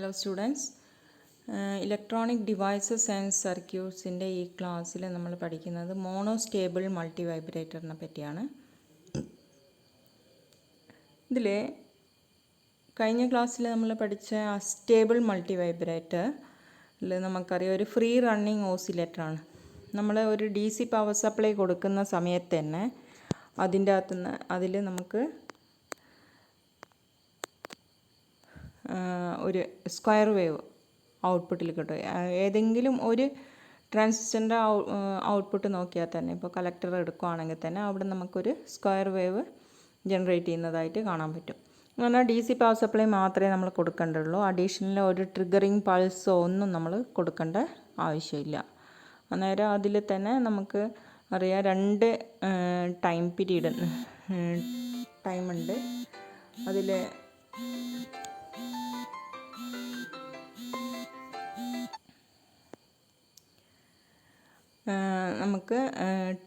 Hello students, electronic devices and സർക്യൂട്ട്സിൻ്റെ ഈ ക്ലാസ്സിൽ നമ്മൾ പഠിക്കുന്നത് മോണോസ്റ്റേബിൾ മൾട്ടി വൈബ്രേറ്ററിനെ പറ്റിയാണ്. ഇതിൽ കഴിഞ്ഞ ക്ലാസ്സിൽ നമ്മൾ പഠിച്ച സ്റ്റേബിൾ മൾട്ടി വൈബ്രേറ്ററിൽ നമുക്കറിയാം ഒരു ഫ്രീ റണ്ണിങ് ഓസിലേറ്ററാണ്. നമ്മൾ ഒരു DC പവർ സപ്ലൈ കൊടുക്കുന്ന സമയത്ത് തന്നെ അതിൽ നമുക്ക് ഒരു സ്ക്വയർ വേവ് ഔട്ട്പുട്ടിൽ കിട്ടും. ഏതെങ്കിലും ഒരു ട്രാൻസിസ്റ്ററിൻ്റെ ഔട്ട്പുട്ട് നോക്കിയാൽ തന്നെ, ഇപ്പോൾ കളക്ടർ എടുക്കുകയാണെങ്കിൽ തന്നെ അവിടെ നമുക്കൊരു സ്ക്വയർ വേവ് ജനറേറ്റ് ചെയ്യുന്നതായിട്ട് കാണാൻ പറ്റും. എന്നാൽ DC പവർ സപ്ലൈ മാത്രമേ നമ്മൾ കൊടുക്കേണ്ടുള്ളൂ. അഡീഷണൽ ഒരു ട്രിഗറിങ് പൾസോ ഒന്നും നമ്മൾ കൊടുക്കേണ്ട ആവശ്യമില്ല. അന്നേരം അതിൽ തന്നെ നമുക്ക് അറിയാം 2 ടൈം പീരീഡ് ടൈമുണ്ട്. അതിൽ നമുക്ക്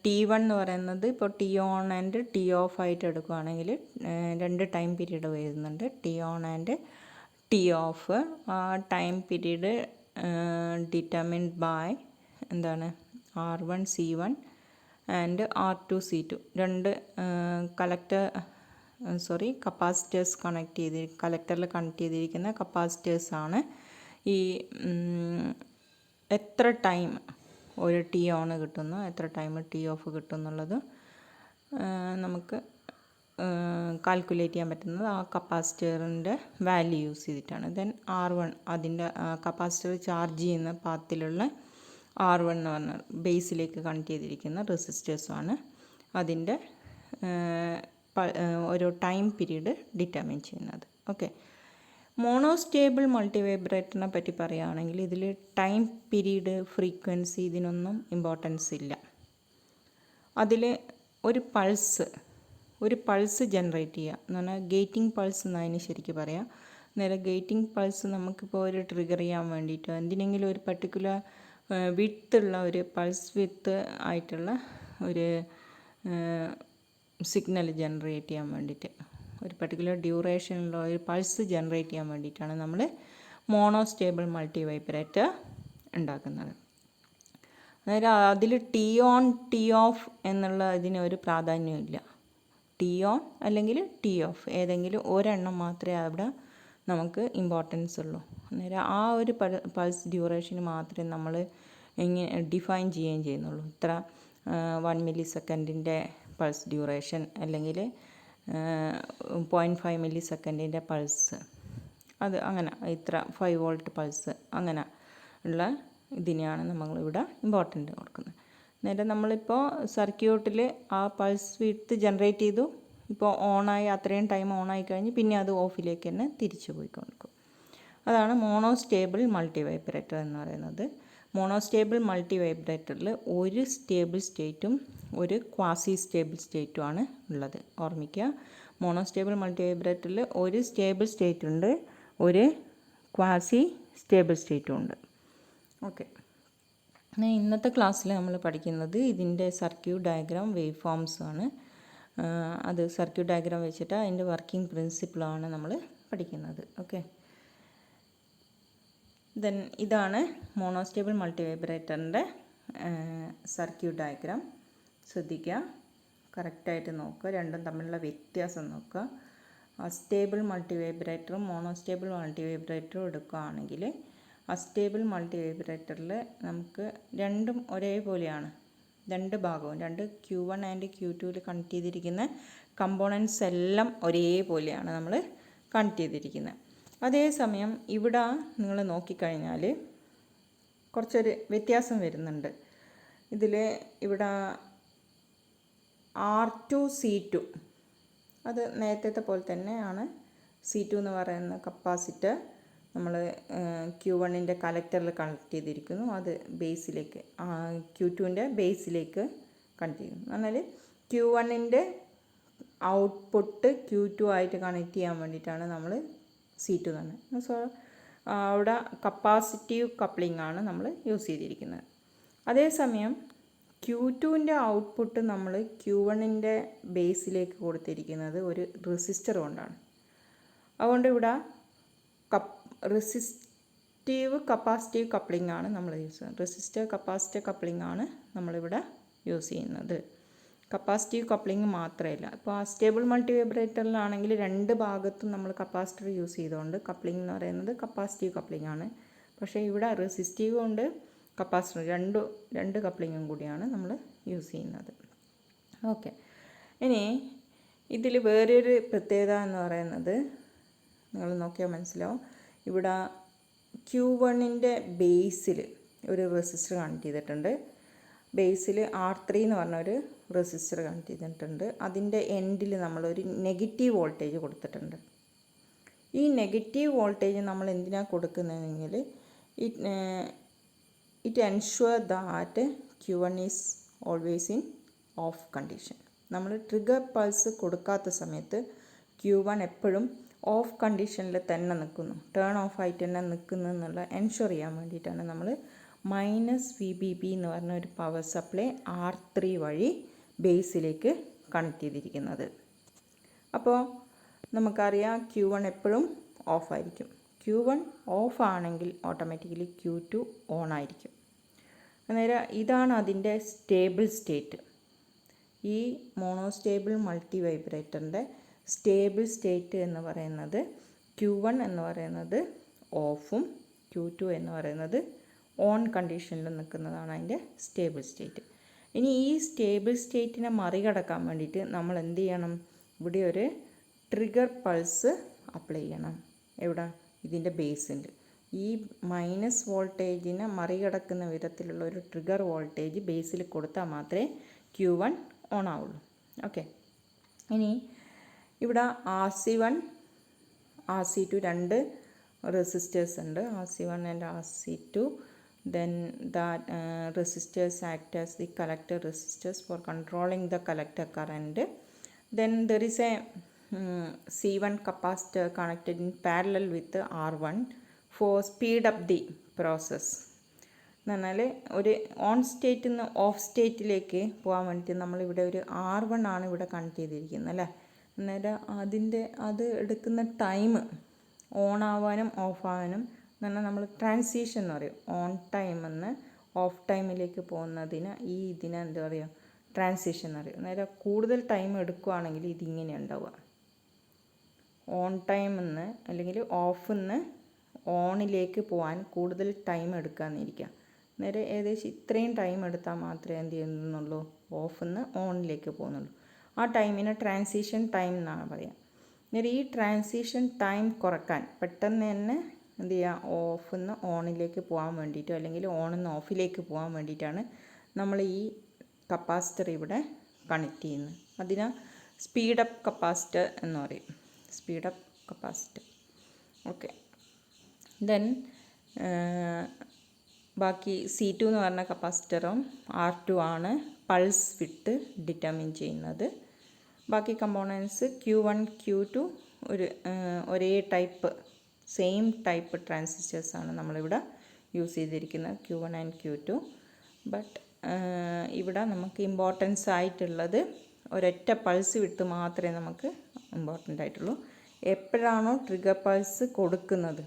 T1 എന്ന് പറയുന്നത് ഇപ്പോൾ T on and T of ആയിട്ട് എടുക്കുകയാണെങ്കിൽ 2 ടൈം പീരീഡ് വരുന്നുണ്ട്, T on and T of. ആ ടൈം പീരീഡ് ഡിറ്റർമിൻഡ് ബൈ എന്താണ് R1 C1 and R2 C2. 2 capacitors കളക്ടറിൽ connect ചെയ്തിരിക്കുന്ന കപ്പാസിറ്റേഴ്സാണ് ഈ എത്ര ടൈം ഒരു ടി ഓൺ കിട്ടുന്നു, എത്ര ടൈം ടി ഓഫ് കിട്ടും എന്നുള്ളത് നമുക്ക് കാൽക്കുലേറ്റ് ചെയ്യാൻ പറ്റുന്നത് ആ കപ്പാസിറ്ററിൻ്റെ വാല്യൂ യൂസ് ചെയ്തിട്ടാണ്. ദെൻ R1 അതിൻ്റെ കപ്പാസിറ്റർ ചാർജ് ചെയ്യുന്ന പാത്തിലുള്ള R1 എന്ന് പറഞ്ഞ ബേസിലേക്ക് കണക്ട് ചെയ്തിരിക്കുന്ന റെസിസ്റ്റേഴ്സുമാണ് അതിൻ്റെ ഒരു ടൈം പീരീഡ് ഡിറ്റർമിൻ ചെയ്യുന്നത്. ഓക്കെ, മോണോസ്റ്റേബിൾ മൾട്ടി വൈബ്രേറ്ററിനെ പറ്റി പറയുകയാണെങ്കിൽ ഇതിൽ ടൈം പീരീഡ്, ഫ്രീക്വൻസി ഇതിനൊന്നും ഇമ്പോർട്ടൻസ് ഇല്ല. അതിൽ ഒരു പൾസ് ജനറേറ്റ് ചെയ്യുക എന്ന് പറഞ്ഞാൽ ഗേറ്റിംഗ് പൾസ് എന്നതിന് ശരിക്കും പറയാം. നേരെ ഗേറ്റിംഗ് പൾസ് നമുക്കിപ്പോൾ ഒരു ട്രിഗർ ചെയ്യാൻ വേണ്ടിയിട്ട് എന്തിനെങ്കിലും ഒരു പർട്ടിക്കുലർ വിത്തുള്ള ഒരു പൾസ് വിത്ത് ആയിട്ടുള്ള ഒരു സിഗ്നൽ ജനറേറ്റ് ചെയ്യാൻ വേണ്ടിയിട്ട്, ഒരു പർട്ടിക്കുലർ ഡ്യൂറേഷനിലുള്ള ഒരു പൾസ് ജനറേറ്റ് ചെയ്യാൻ വേണ്ടിയിട്ടാണ് നമ്മൾ മോണോസ്റ്റേബിൾ മൾട്ടി വൈബ്രേറ്റർ ഉണ്ടാക്കുന്നത്. അതായത് അതിൽ ടി ഓൺ ടി ഓഫ് എന്നുള്ള ഇതിനൊരു പ്രാധാന്യമില്ല. ടി ഓൺ അല്ലെങ്കിൽ ടി ഓഫ് ഏതെങ്കിലും ഒരെണ്ണം മാത്രമേ അവിടെ നമുക്ക് ഇമ്പോർട്ടൻസ് ഉള്ളൂ. അന്നേരം ആ ഒരു പൾസ് ഡ്യൂറേഷന് മാത്രമേ നമ്മൾ ഡിഫൈൻ ചെയ്യുകയും ചെയ്യുന്നുള്ളൂ. ഇത്ര 1 മില്ലി സെക്കൻഡിൻ്റെ പൾസ് ഡ്യൂറേഷൻ അല്ലെങ്കിൽ 0.5 മില്ലി സെക്കൻഡിൻ്റെ പൾസ്, അത് അങ്ങനെ ഇത്ര 5 വോൾട്ട് പൾസ്, അങ്ങനെ ഉള്ള ഇതിനെയാണ് നമ്മളിവിടെ ഇമ്പോർട്ടൻ്റ് കൊടുക്കുന്നത്. നേരെ നമ്മളിപ്പോൾ സർക്യൂട്ടിൽ ആ പൾസ് വിഡ്ത്ത് ജനറേറ്റ് ചെയ്തു, ഇപ്പോൾ ഓണായി, അത്രയും ടൈം ഓണായി കഴിഞ്ഞ് പിന്നെ അത് ഓഫിലേക്ക് തന്നെ തിരിച്ചു പോയിക്കൊണ്ടിരിക്കും. അതാണ് മോണോസ്റ്റേബിൾ മൾട്ടി വൈബ്രേറ്റർ എന്ന് പറയുന്നത്. മോണോസ്റ്റേബിൾ മൾട്ടി വൈബ്രേറ്ററിൽ ഒരു സ്റ്റേബിൾ സ്റ്റേറ്റും ഒരു ക്വാസി സ്റ്റേബിൾ സ്റ്റേറ്റുമാണ് ഉള്ളത്. ഓർമ്മിക്കുക, മോണോസ്റ്റേബിൾ മൾട്ടി വൈബ്രേറ്ററിൽ ഒരു സ്റ്റേബിൾ സ്റ്റേറ്റ് ഉണ്ട്, ഒരു ക്വാസി സ്റ്റേബിൾ സ്റ്റേറ്റും ഉണ്ട്. ഓക്കെ, ഇന്നത്തെ ക്ലാസ്സിൽ നമ്മൾ പഠിക്കുന്നത് ഇതിൻ്റെ സർക്യൂട്ട് ഡയഗ്രാം വേവ് ഫോംസ് ആണ്. അത് സർക്യൂട്ട് ഡയഗ്രാം വെച്ചിട്ട് അതിൻ്റെ വർക്കിംഗ് പ്രിൻസിപ്പിളാണ് നമ്മൾ പഠിക്കുന്നത്. ഓക്കെ, ദെൻ ഇതാണ് മോണോസ്റ്റേബിൾ മൾട്ടി വൈബ്രേറ്ററിൻ്റെ സർക്യൂട്ട് ഡയഗ്രാം. ശ്രദ്ധിക്കുക, കറക്റ്റായിട്ട് നോക്കുക, രണ്ടും തമ്മിലുള്ള വ്യത്യാസം നോക്കുക. അസ്റ്റേബിൾ മൾട്ടി വൈബ്രേറ്ററും മോണോസ്റ്റേബിൾ മൾട്ടി വൈബ്രേറ്ററും എടുക്കുകയാണെങ്കിൽ അസ്റ്റേബിൾ മൾട്ടി വൈബ്രേറ്ററിൽ നമുക്ക് രണ്ടും ഒരേപോലെയാണ്. 2 ഭാഗവും, 2 Q1 ആൻഡ് Q2 കണക്ട് ചെയ്തിരിക്കുന്ന കമ്പോണൻസ് എല്ലാം ഒരേപോലെയാണ് നമ്മൾ കണക്ട് ചെയ്തിരിക്കുന്നത്. അതേസമയം ഇവിടെ നിങ്ങൾ നോക്കിക്കഴിഞ്ഞാൽ കുറച്ചൊരു വ്യത്യാസം വരുന്നുണ്ട്. ഇവിടെ R2 C2 അത് നേരത്തെ പോലെ തന്നെയാണ്. C2 എന്ന് പറയുന്ന കപ്പാസിറ്റർ നമ്മൾ Q1ൻ്റെ കളക്ടറിൽ കണക്ട് ചെയ്തിരിക്കുന്നു, അത് ബേസിലേക്ക് Q2ൻ്റെ ബേസിലേക്ക് കണക്ട് ചെയ്യുന്നു. എന്നാൽ Q1ൻ്റെ ഔട്ട്പുട്ട് Q2 ആയിട്ട് കണക്ട് ചെയ്യാൻ വേണ്ടിയിട്ടാണ് നമ്മൾ C2 തന്നെ. സോ അവിടെ കപ്പാസിറ്റീവ് കപ്ലിംഗ് ആണ് നമ്മൾ യൂസ് ചെയ്തിരിക്കുന്നത്. അതേസമയം Q2ൻ്റെ ഔട്ട്പുട്ട് നമ്മൾ Q1ൻ്റെ ബേസിലേക്ക് കൊടുത്തിരിക്കുന്നത് ഒരു റെസിസ്റ്റർ കൊണ്ടാണ്. അതുകൊണ്ട് ഇവിടെ കപ്പാസിറ്റീവ് കപ്ലിംഗ് ആണ് നമ്മൾ യൂസ് ചെയ്യുന്നത്. റെസിസ്റ്റർ കപ്പാസിറ്റർ കപ്ലിംഗ് ആണ് നമ്മളിവിടെ യൂസ് ചെയ്യുന്നത്. കപ്പാസിറ്റീവ് കപ്ലിംഗ് മാത്രമല്ല, ഇപ്പോൾ അസ്റ്റേബിൾ മൾട്ടി വൈബ്രേറ്ററിലാണെങ്കിൽ രണ്ട് ഭാഗത്തും നമ്മൾ കപ്പാസിറ്റർ യൂസ് ചെയ്തുകൊണ്ട് കപ്ലിംഗ് എന്ന് പറയുന്നത് കപ്പാസിറ്റീവ് കപ്ലിംഗ് ആണ്. പക്ഷേ ഇവിടെ റെസിസ്റ്റീവ് കൊണ്ട് കപ്പാസിറ്റർ രണ്ട് കപ്ലിങ്ങും കൂടിയാണ് നമ്മൾ യൂസ് ചെയ്യുന്നത്. ഓക്കെ, ഇനി ഇതിൽ വേറൊരു പ്രത്യേകത എന്ന് പറയുന്നത് നിങ്ങൾ നോക്കിയാൽ മനസ്സിലാവും. ഇവിടെ Q1ൻ്റെ ബേസിൽ ഒരു റെസിസ്റ്റർ കണക്ട് ചെയ്തിട്ടുണ്ട്. ബേസിൽ R3 എന്ന് പറഞ്ഞൊരു റെസിസ്റ്റർ കണക്ട് ചെയ്തിട്ടുണ്ട്. അതിൻ്റെ എൻഡിൽ നമ്മളൊരു നെഗറ്റീവ് വോൾട്ടേജ് കൊടുത്തിട്ടുണ്ട്. ഈ നെഗറ്റീവ് വോൾട്ടേജ് നമ്മൾ എന്തിനാണ് കൊടുക്കുന്നതെങ്കിൽ it ensure that Q1 is always in off condition. നമ്മൾ ട്രിഗർ പൾസ് കൊടുക്കാത്ത സമയത്ത് Q1 എപ്പോഴും ഓഫ് കണ്ടീഷനിൽ തന്നെ നിൽക്കുന്നു, ടേൺ ഓഫ് ആയിട്ട് തന്നെ നിൽക്കുന്നു എന്നുള്ള എൻഷുർ ചെയ്യാൻ വേണ്ടിയിട്ടാണ് നമ്മൾ -VBB എന്ന് പറഞ്ഞ ഒരു പവർ സപ്ലൈ R3 വഴി ബേസിലേക്ക് കണക്ട് ചെയ്തിരിക്കുന്നത്. അപ്പോൾ നമുക്കറിയാം Q1 എപ്പോഴും ഓഫായിരിക്കും. Q1 ഓഫ് ആണെങ്കിൽ ഓട്ടോമാറ്റിക്കലി Q2 ഓൺ ആയിരിക്കും. അന്നേരം ഇതാണ് അതിൻ്റെ സ്റ്റേബിൾ സ്റ്റേറ്റ്. ഈ മോണോസ്റ്റേബിൾ മൾട്ടി വൈബ്രേറ്ററിൻ്റെ സ്റ്റേബിൾ സ്റ്റേറ്റ് എന്ന് പറയുന്നത് Q1 എന്ന് പറയുന്നത് ഓഫും Q2 എന്ന് പറയുന്നത് ഓൺ കണ്ടീഷനിൽ നിൽക്കുന്നതാണ് അതിൻ്റെ സ്റ്റേബിൾ സ്റ്റേറ്റ്. ഇനി ഈ സ്റ്റേബിൾ സ്റ്റേറ്റിനെ മറികടക്കാൻ വേണ്ടിയിട്ട് നമ്മൾ എന്ത് ചെയ്യണം? ഇവിടെ ഒരു ട്രിഗർ പൾസ് അപ്ലൈ ചെയ്യണം. എവിടെ? ഇതിൻ്റെ ബേസിൽ. ഈ മൈനസ് വോൾട്ടേജിനെ മറികടക്കുന്ന വിധത്തിലുള്ള ഒരു ട്രിഗർ വോൾട്ടേജ് ബേസിൽ കൊടുത്താൽ മാത്രമേ Q1 ഓൺ ആവുള്ളൂ. ഓക്കെ, ഇനി ഇവിടെ RC1 RC2 രണ്ട് റെസിസ്റ്റേഴ്സ് ഉണ്ട്, RC1 and RC2. Then that resistors act as the collector resistors for controlling the collector current. Then there is a C1 capacitor connected in parallel with the R1 for speed up the process. എന്നാൽ ഒരു on സ്റ്റേറ്റിൽ നിന്ന് of സ്റ്റേറ്റിലേക്ക് പോകാൻ വേണ്ടിയിട്ട് നമ്മളിവിടെ ഒരു R1 ആണ് ഇവിടെ കണക്ട് ചെയ്തിരിക്കുന്നത് അല്ലേ. അന്നേരം അത് എടുക്കുന്ന ടൈം ഓൺ ആവാനും ഓഫ് ആവാനും എന്നാൽ നമ്മൾ ട്രാൻസിഷൻ എന്ന് പറയും. ഓൺ ടൈം എന്ന് ഓഫ് ടൈമിലേക്ക് പോകുന്നതിന് ഇതിനെ എന്താ പറയുക? ട്രാൻസിഷൻ എന്ന് പറയും. നേരെ കൂടുതൽ ടൈം എടുക്കുകയാണെങ്കിൽ ഇതിങ്ങനെ ഉണ്ടാവുക. ഓൺ ടൈം എന്ന് അല്ലെങ്കിൽ ഓഫ് നിന്ന് ഓണിലേക്ക് പോകാൻ കൂടുതൽ ടൈം എടുക്കാമെന്നിരിക്കുക. നേരെ ഏകദേശം ഇത്രയും ടൈം എടുത്താൽ മാത്രമേ എന്ത് ചെയ്യുന്നുള്ളൂ? ഓഫ് നിന്ന് ഓണിലേക്ക് പോകുന്നുള്ളൂ. ആ ടൈമിനെ ട്രാൻസിഷൻ ടൈം എന്നാണ് പറയുക. നേരെ ഈ ട്രാൻസിഷൻ ടൈം കുറക്കാൻ പെട്ടെന്ന് തന്നെ എന്ത് ചെയ്യുക? ഓഫ് നിന്ന് ഓണിലേക്ക് പോകാൻ വേണ്ടിയിട്ടോ അല്ലെങ്കിൽ ഓണിൽ നിന്ന് ഓഫിലേക്ക് പോകാൻ വേണ്ടിയിട്ടാണ് നമ്മൾ ഈ കപ്പാസിറ്റർ ഇവിടെ കണക്ട് ചെയ്യുന്നത്. അതിന് സ്പീഡപ്പ് കപ്പാസിറ്റർ എന്ന് പറയും. Speed up capacitor. ഓക്കെ, ദെൻ ബാക്കി C2 എന്ന് പറഞ്ഞ കപ്പാസിറ്ററും R2 ആണ് പൾസ് വിട്ട് ഡിറ്റർമിൻ ചെയ്യുന്നത്. ബാക്കി കമ്പോണൻസ് Q1 Q2 ഒരേ ടൈപ്പ് സെയിം ടൈപ്പ് ട്രാൻസിസ്റ്റേഴ്സാണ് നമ്മളിവിടെ യൂസ് ചെയ്തിരിക്കുന്നത്, Q1 ആൻഡ് Q2. ബട്ട് ഇവിടെ നമുക്ക് ഇമ്പോർട്ടൻസ് ആയിട്ടുള്ളത് ഒരൊറ്റ പൾസ് വിട്ട് മാത്രമേ നമുക്ക് ഇമ്പോർട്ടൻ്റ് ആയിട്ടുള്ളൂ. എപ്പോഴാണോ ട്രിഗർ പൾസ് കൊടുക്കുന്നത്,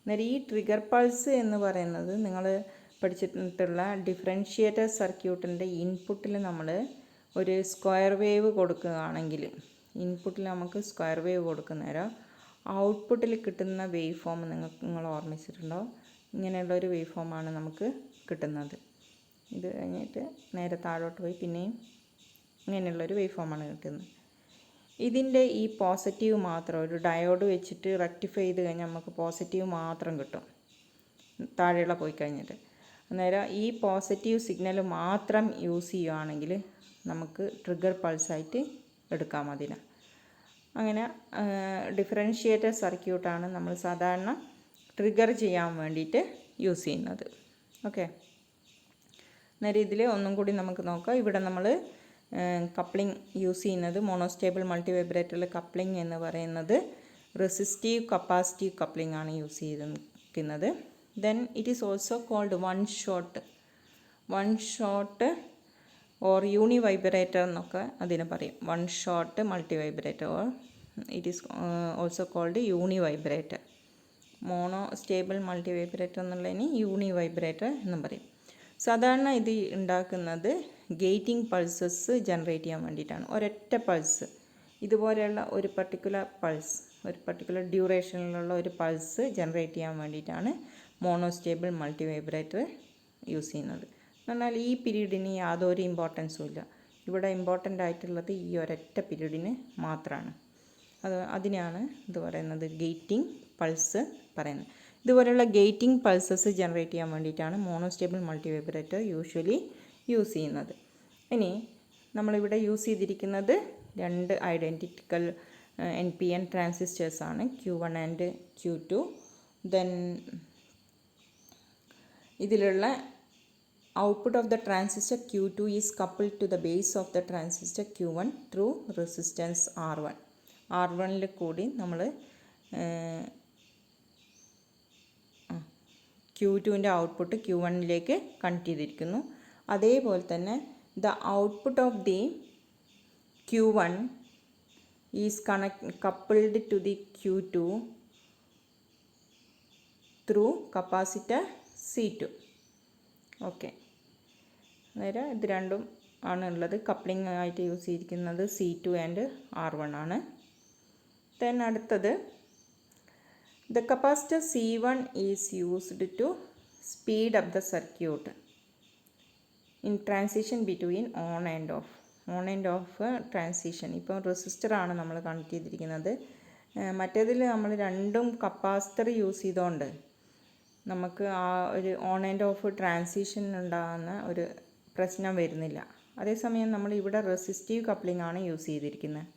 അന്നേരം ഈ ട്രിഗർ പൾസ് എന്ന് പറയുന്നത് നിങ്ങൾ പഠിച്ചിട്ടുള്ള ഡിഫറൻഷ്യേറ്റർ സർക്യൂട്ടിൻ്റെ ഇൻപുട്ടിൽ നമ്മൾ ഒരു സ്ക്വയർ വേവ് കൊടുക്കുകയാണെങ്കിൽ, ഇൻപുട്ടിൽ നമുക്ക് സ്ക്വയർ വേവ് കൊടുക്കുന്നേരം ഔട്ട്പുട്ടിൽ കിട്ടുന്ന വേവ് ഫോം നിങ്ങൾ ഓർമ്മിച്ചിട്ടുണ്ടോ? ഇങ്ങനെയുള്ളൊരു വേവ് ഫോമാണ് നമുക്ക് കിട്ടുന്നത്. ഇത് കഴിഞ്ഞിട്ട് നേരെ താഴോട്ട് പോയി പിന്നെയും ഇങ്ങനെയുള്ളൊരു വേവ് ഫോമാണ് കിട്ടുന്നത്. ഇതിൻ്റെ ഈ പോസിറ്റീവ് മാത്രം ഒരു ഡയോഡ് വെച്ചിട്ട് റെക്ടിഫൈ ചെയ്ത് കഴിഞ്ഞാൽ നമുക്ക് പോസിറ്റീവ് മാത്രം കിട്ടും താഴെയുള്ള പോയി കഴിഞ്ഞിട്ട്. അന്നേരം ഈ പോസിറ്റീവ് സിഗ്നൽ മാത്രം യൂസ് ചെയ്യുകയാണെങ്കിൽ നമുക്ക് ട്രിഗർ പൾസായിട്ട് എടുക്കാം അതിനെ. അങ്ങനെ ഡിഫറൻഷ്യേറ്റർ സർക്യൂട്ടാണ് നമ്മൾ സാധാരണ ട്രിഗർ ചെയ്യാൻ വേണ്ടിയിട്ട് യൂസ് ചെയ്യുന്നത്. ഓക്കെ, അന്നേരം ഇതിൽ ഒന്നും കൂടി നമുക്ക് നോക്കാം. ഇവിടെ നമ്മൾ കപ്ലിംഗ് യൂസ് ചെയ്യുന്നത് മോണോസ്റ്റേബിൾ മൾട്ടി വൈബ്രേറ്ററിൽ കപ്ലിംഗ് എന്ന് പറയുന്നത് റെസിസ്റ്റീവ് കപ്പാസിറ്റീവ് കപ്ലിംഗ് ആണ് യൂസ് ചെയ്തിരിക്കുന്നത്. Then it is also called one shot or univibrator എന്നൊക്കെ അതിനെ പറയും. One shot multivibrator or it is also called univibrator. Monostable multivibrator എന്നുള്ളതിന് യൂണി വൈബ്രേറ്റർ എന്നും പറയും. സാധാരണ ഇത് ഉണ്ടാക്കുന്നത് ഗേറ്റിംഗ് പൾസസ് ജനറേറ്റ് ചെയ്യാൻ വേണ്ടിയിട്ടാണ്. ഒരൊറ്റ പൾസ്, ഇതുപോലെയുള്ള ഒരു പർട്ടിക്കുലർ പൾസ്, ഒരു പർട്ടിക്കുലർ ഡ്യൂറേഷനിലുള്ള ഒരു പൾസ് ജനറേറ്റ് ചെയ്യാൻ വേണ്ടിയിട്ടാണ് monostable multi vibrator use ചെയ്യുന്നത്. എന്നാൽ ഈ പീരീഡിന് യാതൊരു ഇമ്പോർട്ടൻസും ഇല്ല. ഇവിടെ ഇമ്പോർട്ടൻ്റ് ആയിട്ടുള്ളത് ഈ ഒരൊറ്റ പീരീഡിന് മാത്രമാണ്. അതിനാണ് ഇത് പറയുന്നത് ഗേറ്റിംഗ് പൾസ് പറയുന്നത്. ഇതുപോലെയുള്ള ഗേറ്റിംഗ് പൾസസ് ജനറേറ്റ് ചെയ്യാൻ വേണ്ടിയിട്ടാണ് monostable multivibrator usually use ചെയ്യുന്നത്. ഇനി നമ്മളിവിടെ യൂസ് ചെയ്തിരിക്കുന്നത് 2 ഐഡൻറ്റിക്കൽ NPN ട്രാൻസിസ്റ്റേഴ്സാണ്, Q1 ആൻഡ് Q2. ദെൻ ഇതിലുള്ള output of the transistor Q2 is coupled to the base of the transistor Q1 through resistance R1. R1ൽ കൂടി നമ്മൾ Q2ൻ്റെ ഔട്ട്പുട്ട് Q1ലേക്ക് കണക്ട് ചെയ്തിരിക്കുന്നു. അതേപോലെ തന്നെ the output of the Q1 is coupled to the Q2 through capacitor C2. Okay, അന്നേരം ഇത് രണ്ടും ആണ് ഉള്ളത്. കപ്ലിംഗ് ആയിട്ട് യൂസ് ചെയ്തിരിക്കുന്നത് C2 ആൻഡ് R1 ആണ്. ദെൻ അടുത്തത് the capacitor C1 is used to speed up the circuit in transition between on and off. On and of transition. ഇപ്പോൾ റെസിസ്റ്ററാണ് നമ്മൾ കണക്ട് ചെയ്തിരിക്കുന്നത്. മറ്റേതിൽ നമ്മൾ രണ്ടും കപ്പാസിറ്റർ യൂസ് ചെയ്തുകൊണ്ട് നമുക്ക് ആ ഒരു ഓൺ ആൻഡ് ഓഫ് ട്രാൻസിഷൻ ഉണ്ടാകുന്ന ഒരു പ്രശ്നം വരുന്നില്ല. അതേസമയം നമ്മൾ ഇവിടെ റെസിസ്റ്റീവ് കപ്ലിംഗ് ആണ് യൂസ് ചെയ്തിരിക്കുന്നത്.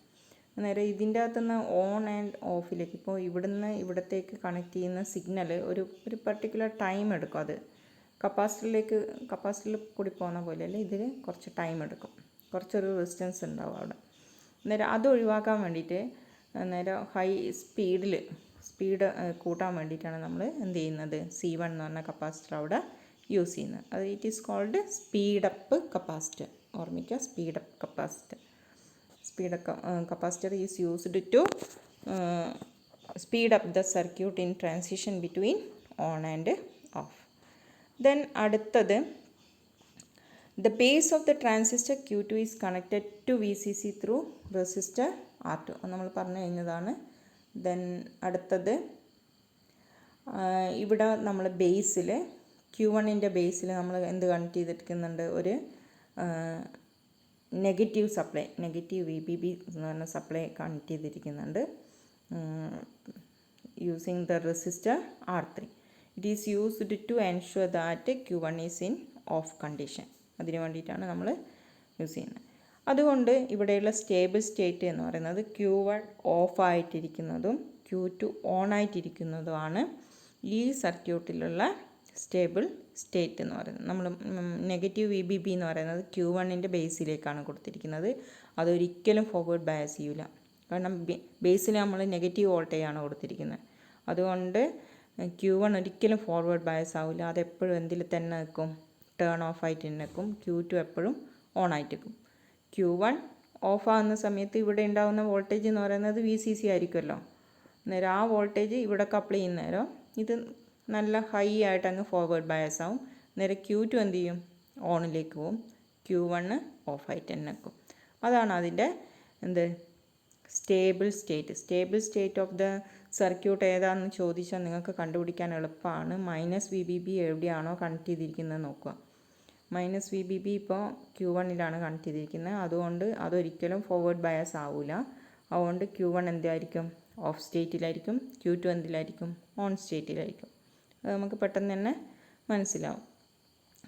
അന്നേരം ഇതിൻ്റെ അകത്തുനിന്ന് ഓൺ ആൻഡ് ഓഫിലേക്ക്, ഇപ്പോൾ ഇവിടുന്ന് ഇവിടത്തേക്ക് കണക്ട് ചെയ്യുന്ന സിഗ്നൽ ഒരു പർട്ടിക്കുലർ ടൈം എടുക്കും. അത് കപ്പാസിറ്ററിൽ കൂടി പോകുന്ന പോലെയല്ല, ഇതിൽ കുറച്ച് ടൈം എടുക്കും, കുറച്ചൊരു റെസിസ്റ്റൻസ് ഉണ്ടാവും അവിടെ. അന്നേരം അത് ഒഴിവാക്കാൻ വേണ്ടിയിട്ട് അന്നേരം ഹൈ സ്പീഡ് കൂട്ടാൻ വേണ്ടിയിട്ടാണ് നമ്മൾ എന്ത് ചെയ്യുന്നത്, C1 എന്ന് പറഞ്ഞ കപ്പാസിറ്റർ അവിടെ യൂസ് ചെയ്യുന്നത്. അത് it is called speedup capacitor. ഓർമ്മിക്കുക, speedup capacitor. Capacitor is used to speed up the circuit in transition between on and off. Then അടുത്തത് the base of the transistor Q2 is connected to VCC through resistor R2. നമ്മൾ പറഞ്ഞു കഴിഞ്ഞതാണ്. Then അടുത്തത് ഇവിടെ നമ്മൾ ബേസിൽ Q1ൻ്റെ ബേസിൽ നമ്മൾ എന്ത് connect ചെയ്തിരിക്കുന്നുണ്ട്, ഒരു നെഗറ്റീവ് VBB എന്ന് പറഞ്ഞ സപ്ലൈ കണക്ട് ചെയ്തിരിക്കുന്നുണ്ട് using the resistor R3. It is used to ensure that Q1 is in off condition. അതിന് വേണ്ടിയിട്ടാണ് നമ്മൾ യൂസ് ചെയ്യുന്നത്. അതുകൊണ്ട് ഇവിടെയുള്ള സ്റ്റേബിൾ സ്റ്റേറ്റ് എന്ന് പറയുന്നത് Q1 ഓഫ് ആയിട്ടിരിക്കുന്നതും Q2 ഓൺ ആയിട്ടിരിക്കുന്നതുമാണ് ഈ സർക്യൂട്ടിലുള്ള സ്റ്റേബിൾ സ്റ്റേറ്റ് എന്ന് പറയുന്നത്. നമ്മൾ നെഗറ്റീവ് VBB എന്ന് പറയുന്നത് Q1ൻ്റെ ബേസിലേക്കാണ് കൊടുത്തിരിക്കുന്നത്. അതൊരിക്കലും ഫോർവേഡ് ബയസ് ചെയ്യില്ല. കാരണം ബേസിൽ നമ്മൾ നെഗറ്റീവ് വോൾട്ടേജാണ് കൊടുത്തിരിക്കുന്നത്. അതുകൊണ്ട് Q1 ഒരിക്കലും ഫോർവേഡ് ബയസ് ആവില്ല. അതെപ്പോഴും എന്തിൽ തന്നെ നിൽക്കും, ടേൺ ഓഫ് ആയിട്ട് തന്നെ നിൽക്കും. Q2 എപ്പോഴും ഓൺ ആയിട്ട് നിൽക്കും. Q1 ഓഫ് ആകുന്ന സമയത്ത് ഇവിടെ ഉണ്ടാകുന്ന വോൾട്ടേജ് എന്ന് പറയുന്നത് VCC ആയിരിക്കുമല്ലോ. അന്നേരം ആ വോൾട്ടേജ് ഇവിടെ കപ്പിൾ ചെയ്യുന്നേരം ഇത് നല്ല ഹൈ ആയിട്ട് അങ്ങ് ഫോർവേഡ് ബയസ് ആവും. നേരെ Q2 എന്ത് ചെയ്യും, ഓണിലേക്ക് പോവും. Q1 ഓഫായിട്ട് തന്നെ നിൽക്കും. അതാണ് അതിൻ്റെ stable state of the circuit ഏതാണെന്ന് ചോദിച്ചാൽ നിങ്ങൾക്ക് കണ്ടുപിടിക്കാൻ എളുപ്പമാണ്. -VBB എവിടെയാണോ കണക്ട് ചെയ്തിരിക്കുന്നത് നോക്കുക. -VBB ഇപ്പോൾ Q1ലാണ് കണക്ട് ചെയ്തിരിക്കുന്നത്. അതുകൊണ്ട് അതൊരിക്കലും ഫോർവേഡ് ബയസ് ആവില്ല. അതുകൊണ്ട് Q1 എന്തായിരിക്കും, ഓഫ് സ്റ്റേറ്റിലായിരിക്കും. Q2 എന്തിലായിരിക്കും, on സ്റ്റേറ്റിലായിരിക്കും. അത് നമുക്ക് പെട്ടെന്ന് തന്നെ മനസ്സിലാവും.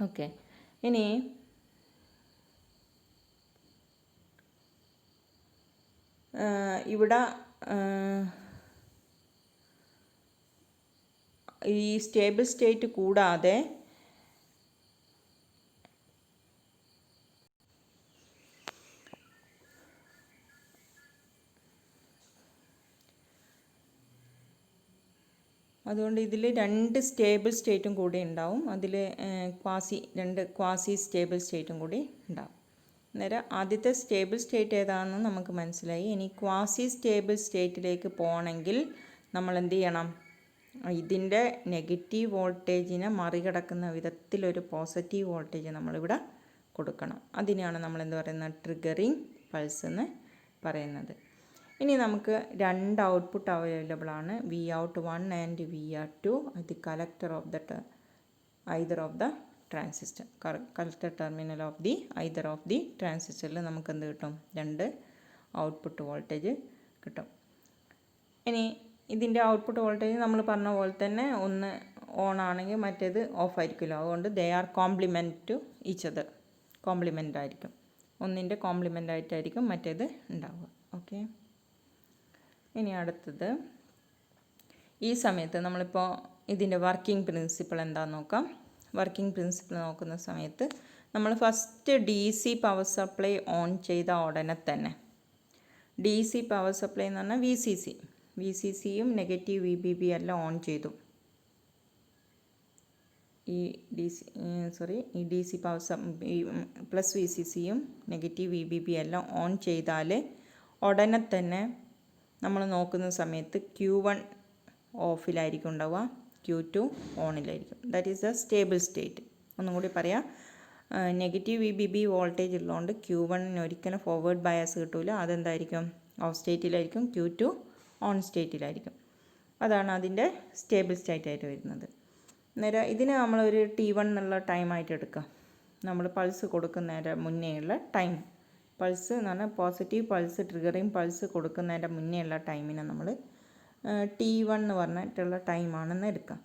ഓക്കെ, ഇനി ഇവിടെ ഈ സ്റ്റേബിൾ സ്റ്റേറ്റ് കൂടാതെ അതുകൊണ്ട് ഇതിൽ 2 സ്റ്റേബിൾ സ്റ്റേറ്റും കൂടി ഉണ്ടാവും. അതിൽ രണ്ട് ക്വാസി സ്റ്റേബിൾ സ്റ്റേറ്റും കൂടി ഉണ്ടാവും. അന്നേരം ആദ്യത്തെ സ്റ്റേബിൾ സ്റ്റേറ്റ് ഏതാണെന്ന് നമുക്ക് മനസ്സിലായി. ഇനി ക്വാസി സ്റ്റേബിൾ സ്റ്റേറ്റിലേക്ക് പോകണമെങ്കിൽ നമ്മൾ എന്ത് ചെയ്യണം, ഇതിൻ്റെ നെഗറ്റീവ് വോൾട്ടേജിനെ മറികടക്കുന്ന വിധത്തിലൊരു പോസിറ്റീവ് വോൾട്ടേജ് നമ്മളിവിടെ കൊടുക്കണം. അതിനെയാണ് നമ്മൾ എന്ത് പറയുന്നത്, ട്രിഗറിങ് പൾസ് എന്ന് പറയുന്നത്. ഇനി നമുക്ക് രണ്ട് ഔട്ട്പുട്ട് അവൈലബിൾ ആണ്, V out 1 and V R 2 at the collector of the either of the transistor. Collector terminal of the either of the ട്രാൻസിസ്റ്ററിൽ നമുക്ക് എന്ത് കിട്ടും, രണ്ട് ഔട്ട്പുട്ട് വോൾട്ടേജ് കിട്ടും. ഇനി ഇതിൻ്റെ ഔട്ട്പുട്ട് വോൾട്ടേജ് നമ്മൾ പറഞ്ഞ പോലെ തന്നെ ഒന്ന് ഓൺ ആണെങ്കിൽ മറ്റേത് ഓഫ് ആയിരിക്കുമല്ലോ. അതുകൊണ്ട് they are complement to each other, complement ആയിരിക്കും. ഒന്നിൻ്റെ കോംപ്ലിമെൻ്റ് ആയിട്ടായിരിക്കും മറ്റേത് ഉണ്ടാവുക. ഓക്കെ. ഇനി അടുത്തത്, ഈ സമയത്ത് നമ്മളിപ്പോൾ ഇതിൻ്റെ വർക്കിംഗ് പ്രിൻസിപ്പിൾ എന്താണെന്ന് നോക്കാം. വർക്കിംഗ് പ്രിൻസിപ്പിൾ നോക്കുന്ന സമയത്ത് നമ്മൾ first D C power supply on ചെയ്ത ഉടനെ തന്നെ, ഡി സി പവർ സപ്ലൈ എന്ന് പറഞ്ഞാൽ വി സി സിയും നെഗറ്റീവ് വി ബി ബി എല്ലാം ഓൺ ചെയ്തു. ഈ D C power plus V C സിയും നെഗറ്റീവ് വി ബി ബി എല്ലാം ഓൺ ചെയ്താൽ ഉടനെ തന്നെ നമ്മൾ നോക്കുന്ന സമയത്ത് Q1 ഓഫിലായിരിക്കും ഉണ്ടാവുക, Q2 ഓണിലായിരിക്കും. That is the stable state. ഒന്നും കൂടി പറയാം, negative V B B voltage ഉള്ളതുകൊണ്ട് Q1 ഒരിക്കലും ഫോർവേഡ് ബയാസ് കിട്ടില്ല. അതെന്തായിരിക്കും, ഓഫ് സ്റ്റേറ്റിലായിരിക്കും. Q2 ഓൺ സ്റ്റേറ്റിലായിരിക്കും. അതാണ് അതിൻ്റെ സ്റ്റേബിൾ സ്റ്റേറ്റ് ആയിട്ട് വരുന്നത്. നേരെ ഇതിന് നമ്മളൊരു T1 എന്നുള്ള ടൈമായിട്ട് എടുക്കാം. നമ്മൾ പൾസ് കൊടുക്കുന്നതിൻ്റെ മുന്നേയുള്ള ടൈം, പൾസ് എന്ന് പറഞ്ഞാൽ പോസിറ്റീവ് പൾസ്, ട്രിഗറിങ് പൾസ് കൊടുക്കുന്നതിൻ്റെ മുന്നേയുള്ള ടൈമിനെ നമ്മൾ T1 എന്ന് പറഞ്ഞിട്ടുള്ള ടൈമാണെന്ന് എടുക്കാം.